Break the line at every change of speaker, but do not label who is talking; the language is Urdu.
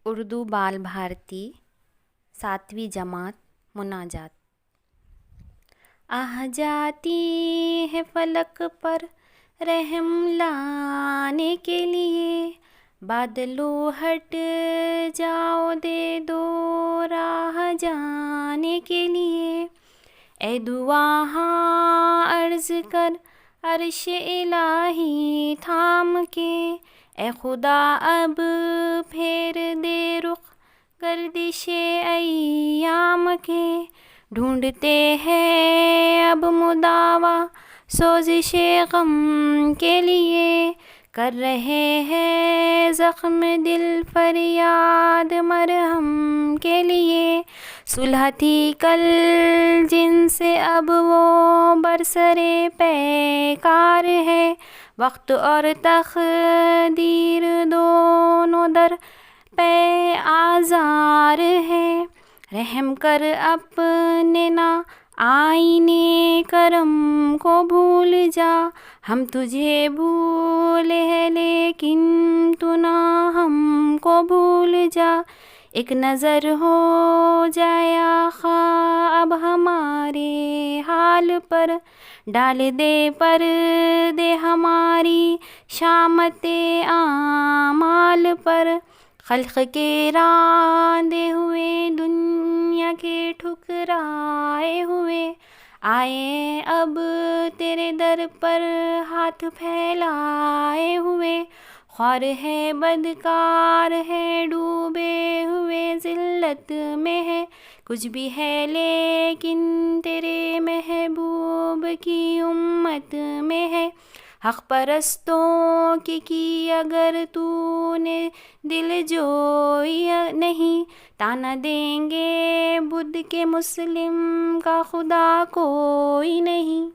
اردو بال بھارتی 7ویں جماعت مناجات۔ آہ جاتی ہے فلک پر رحم لانے کے لیے، بادلوں ہٹ جاؤ دے دو راہ جانے کے لیے، اے دعا ہاں عرض کر عرش الہی تھام کے، اے خدا اب پھیر دے رخ گردش ایام کے، ڈھونڈتے ہیں اب مداوا سوزش غم کے لیے، کر رہے ہیں زخم دل فریاد مرہم کے لیے، صلح تھی کل جن سے اب وہ برسرے پیکار ہے، وقت اور تقدیر دونوں در پہ آزار ہے، رحم کر اپنے نا آئینے کرم کو بھول جا، ہم تجھے بھولے ہیں لیکن تو نہ ہم کو بھول جا، ایک نظر ہو جائے آقا اب ہمارے حال پر، ڈال دے پردے ہماری شامت اعمال پر، خلق کے راندے ہوئے دنیا کے ٹھکرائے ہوئے، آئے اب تیرے در پر ہاتھ پھیلائے ہوئے، خوار ہے بدکار ہے ڈوبے ہوئے ذلت میں ہے، کچھ بھی ہے لیکن تیرے محبوب کی امت میں ہے، حق پرستوں کی اگر تو نے دل جوئی نہیں، تانا دیں گے بدھ کے مسلم کا خدا کوئی نہیں۔